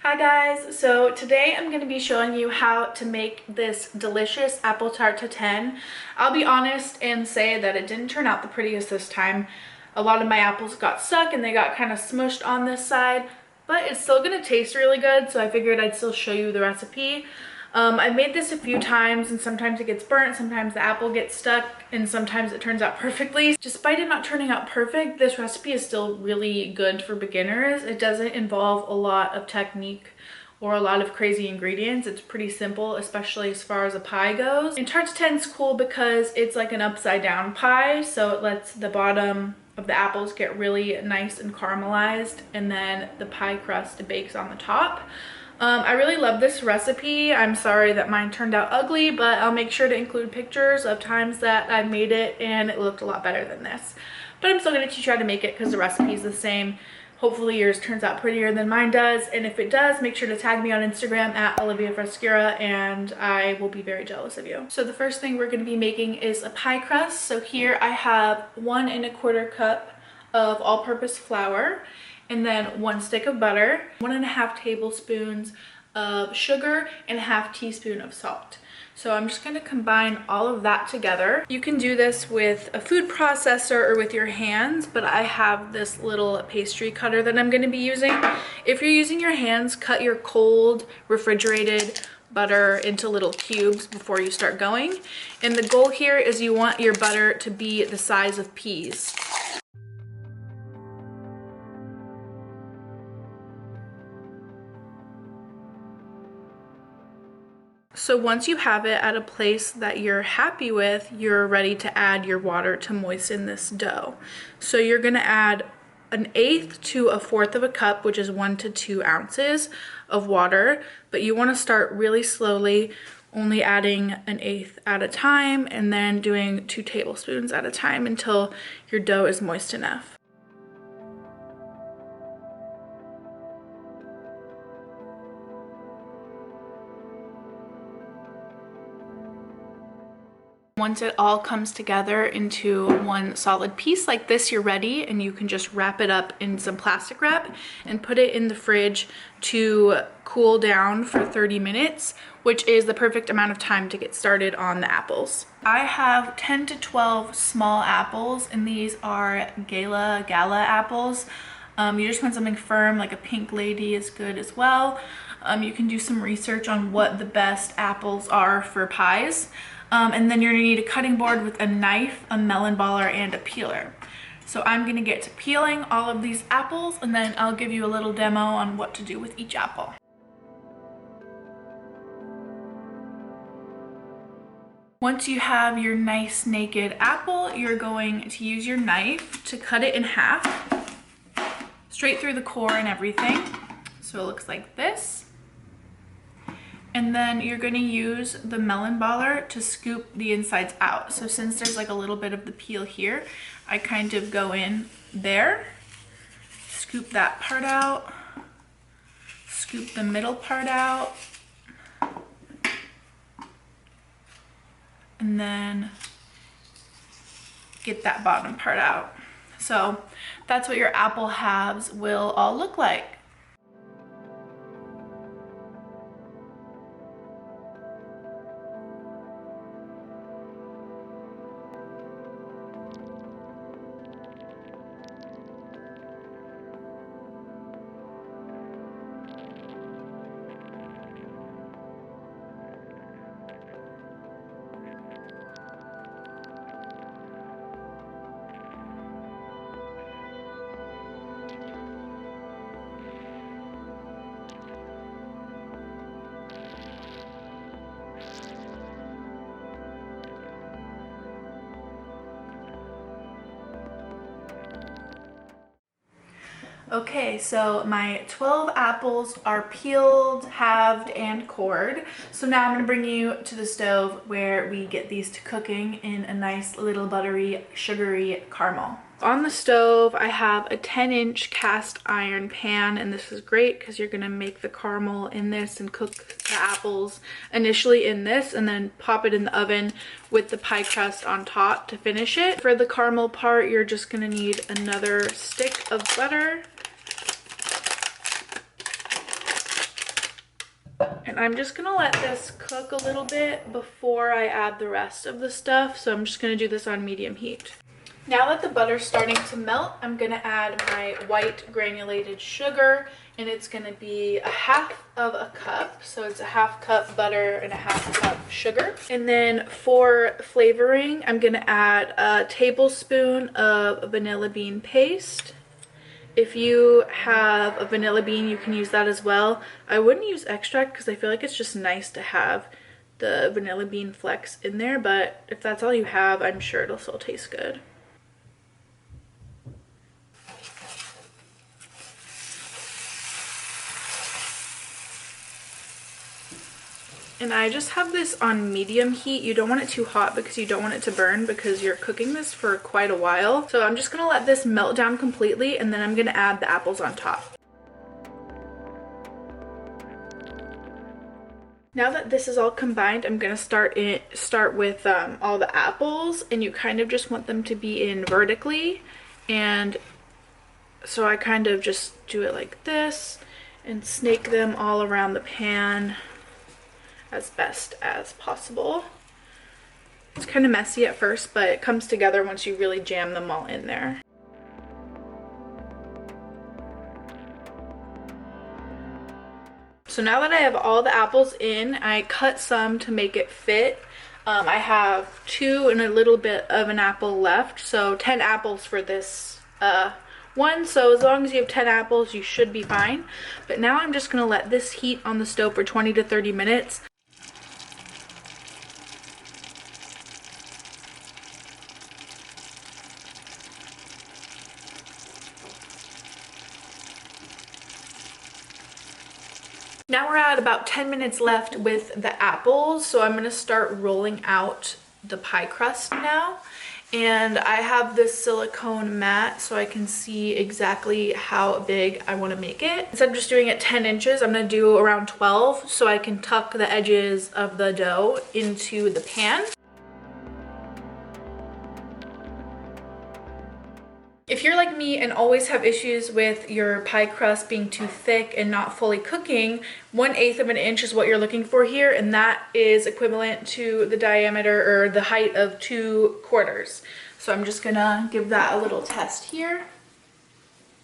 Hi guys, so today I'm going to be showing you how to make this delicious apple tart tatin. I'll be honest and say that it didn't turn out the prettiest this time. A lot of my apples got stuck and they got kind of smushed on this side, but it's still going to taste really good, so I figured I'd still show you the recipe. I've made this a few times and sometimes it gets burnt, sometimes the apple gets stuck, and sometimes it turns out perfectly. Despite it not turning out perfect, this recipe is still really good for beginners. It doesn't involve a lot of technique or a lot of crazy ingredients. It's pretty simple, especially as far as a pie goes. And Tarte Tatin's cool because it's like an upside down pie, so it lets the bottom of the apples get really nice and caramelized, and then the pie crust bakes on the top. I really love this recipe. I'm sorry that mine turned out ugly, but I'll make sure to include pictures of times that I've made it and it looked a lot better than this. But I'm still going to teach you how to make it because the recipe is the same. Hopefully yours turns out prettier than mine does, and if it does, make sure to tag me on Instagram at Olivia Frescura and I will be very jealous of you. So the first thing we're going to be making is a pie crust. So here I have 1 1/4 cup of all-purpose flour, and then 1 stick of butter, 1.5 tablespoons of sugar, and 1/2 teaspoon of salt. So I'm just going to combine all of that together. You can do this with a food processor or with your hands, but I have this little pastry cutter that I'm going to be using. If you're using your hands, cut your cold refrigerated butter into little cubes before you start going. And the goal here is you want your butter to be the size of peas. So once you have it at a place that you're happy with, you're ready to add your water to moisten this dough. So you're gonna add 1/8 to 1/4 of a cup, which is 1 to 2 ounces of water, but you wanna start really slowly, only adding 1/8 at a time, and then doing 2 tablespoons at a time until your dough is moist enough. Once it all comes together into one solid piece like this, you're ready, and you can just wrap it up in some plastic wrap and put it in the fridge to cool down for 30 minutes, which is the perfect amount of time to get started on the apples. I have 10 to 12 small apples, and these are gala apples. You just want something firm, like a pink lady is good as well. You can do some research on what the best apples are for pies. And then you're gonna need a cutting board with a knife, a melon baller, and a peeler. So I'm gonna get to peeling all of these apples, and then I'll give you a little demo on what to do with each apple. Once you have your nice naked apple, you're going to use your knife to cut it in half, straight through the core and everything. So it looks like this. And then you're going to use the melon baller to scoop the insides out. So since there's like a little bit of the peel here, I kind of go in there, scoop that part out, scoop the middle part out, and then get that bottom part out. So that's what your apple halves will all look like. Okay, so my 12 apples are peeled, halved, and cored. So now I'm gonna bring you to the stove where we get these to cooking in a nice little buttery, sugary caramel. On the stove, I have a 10-inch cast iron pan, and this is great because you're gonna make the caramel in this and cook the apples initially in this and then pop it in the oven with the pie crust on top to finish it. For the caramel part, you're just gonna need another stick of butter. And I'm just gonna let this cook a little bit before I add the rest of the stuff. So I'm just gonna do this on medium heat. Now that the butter's starting to melt, I'm gonna add my white granulated sugar, and it's gonna be a half of a cup. So it's a half cup butter and a half cup sugar. And then for flavoring, I'm gonna add a tablespoon of vanilla bean paste. If you have a vanilla bean, you can use that as well. I wouldn't use extract because I feel like it's just nice to have the vanilla bean flecks in there, but if that's all you have, I'm sure it'll still taste good. And I just have this on medium heat. You don't want it too hot because you don't want it to burn because you're cooking this for quite a while. So I'm just gonna let this melt down completely, and then I'm gonna add the apples on top. Now that this is all combined, I'm gonna start with all the apples, and you kind of just want them to be in vertically. And so I kind of just do it like this and snake them all around the pan as best as possible. It's kind of messy at first, but it comes together once you really jam them all in there. So now that I have all the apples in, I cut some to make it fit. I have 2 and a little bit of an apple left, so 10 apples for this one. So as long as you have 10 apples, you should be fine. But now I'm just gonna let this heat on the stove for 20 to 30 minutes. Now we're at about 10 minutes left with the apples, so I'm gonna start rolling out the pie crust now. And I have this silicone mat so I can see exactly how big I want to make it. Instead of just doing it 10 inches, I'm gonna do around 12 so I can tuck the edges of the dough into the pan. If you're like me and always have issues with your pie crust being too thick and not fully cooking, 1/8 of an inch is what you're looking for here, and that is equivalent to the diameter or the height of 2 quarters. So I'm just gonna give that a little test here.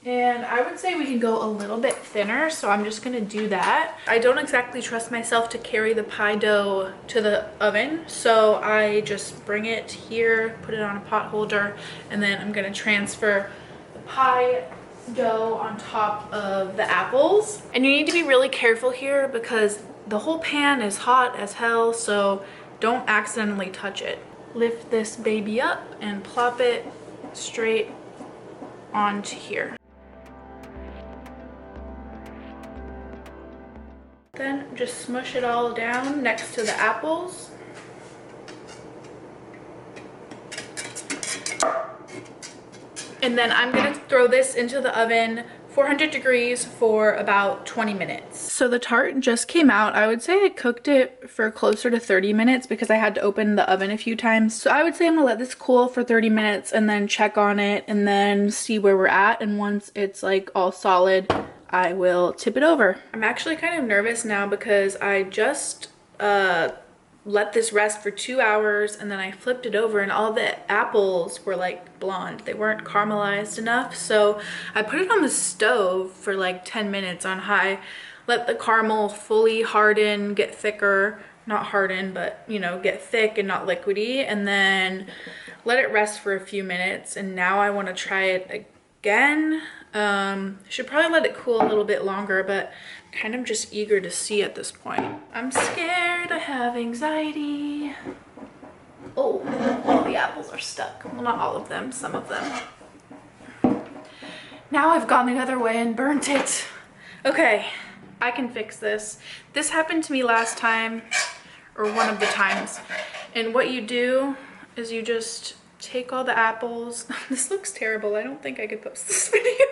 And I would say we can go a little bit thinner, so I'm just gonna do that. I don't exactly trust myself to carry the pie dough to the oven, so I just bring it here, put it on a pot holder, and then I'm gonna transfer the pie dough on top of the apples. And you need to be really careful here because the whole pan is hot as hell, so don't accidentally touch it. Lift this baby up and plop it straight onto here. Then just smush it all down next to the apples. And then I'm gonna throw this into the oven 400 degrees for about 20 minutes. So the tart just came out. I would say I cooked it for closer to 30 minutes because I had to open the oven a few times. So I would say I'm gonna let this cool for 30 minutes and then check on it and then see where we're at. And once it's like all solid, I will tip it over. I'm actually kind of nervous now because I just let this rest for 2 hours and then I flipped it over and all the apples were like blonde. They weren't caramelized enough. So I put it on the stove for like 10 minutes on high, let the caramel fully harden, get thicker, not harden, but you know, get thick and not liquidy, and then let it rest for a few minutes. And now I want to try it again. Should probably let it cool a little bit longer, but kind of just eager to see at this point. I'm scared, I have anxiety. Oh, all the apples are stuck. Well, not all of them, some of them. Now I've gone the other way and burnt it. Okay, I can fix this. This happened to me last time, or one of the times. And what you do is you just take all the apples. This looks terrible. I don't think I could post this video.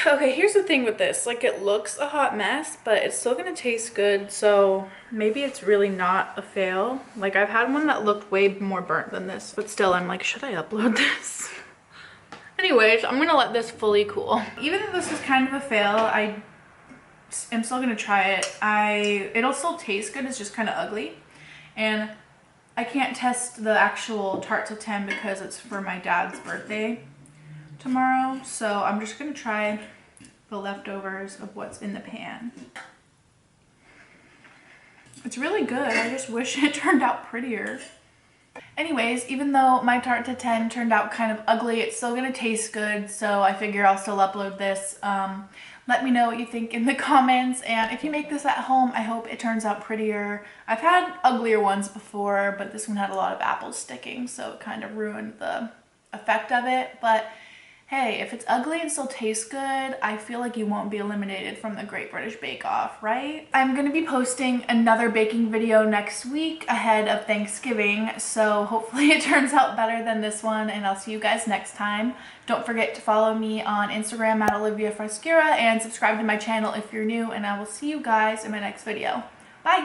Okay, here's the thing with this. Like, it looks a hot mess, but it's still gonna taste good, so maybe it's really not a fail. Like, I've had one that looked way more burnt than this, but still, I'm like, should I upload this? Anyways, I'm gonna let this fully cool. Even though this is kind of a fail, I am still gonna try it. It'll still taste good, it's just kind of ugly. And I can't test the actual Tarte Tatin because it's for my dad's birthday tomorrow, so I'm just gonna try the leftovers of what's in the pan. It's really good. I just wish it turned out prettier. Anyways, even though my Tarte Tatin turned out kind of ugly, it's still gonna taste good, so I figure I'll still upload this. Let me know what you think in the comments, and if you make this at home, I hope it turns out prettier. I've had uglier ones before, but this one had a lot of apples sticking, so it kind of ruined the effect of it. But hey, if it's ugly and still tastes good, I feel like you won't be eliminated from the Great British Bake Off, right? I'm gonna be posting another baking video next week ahead of Thanksgiving, so hopefully it turns out better than this one, and I'll see you guys next time. Don't forget to follow me on Instagram at Olivia Frescura and subscribe to my channel if you're new, and I will see you guys in my next video. Bye!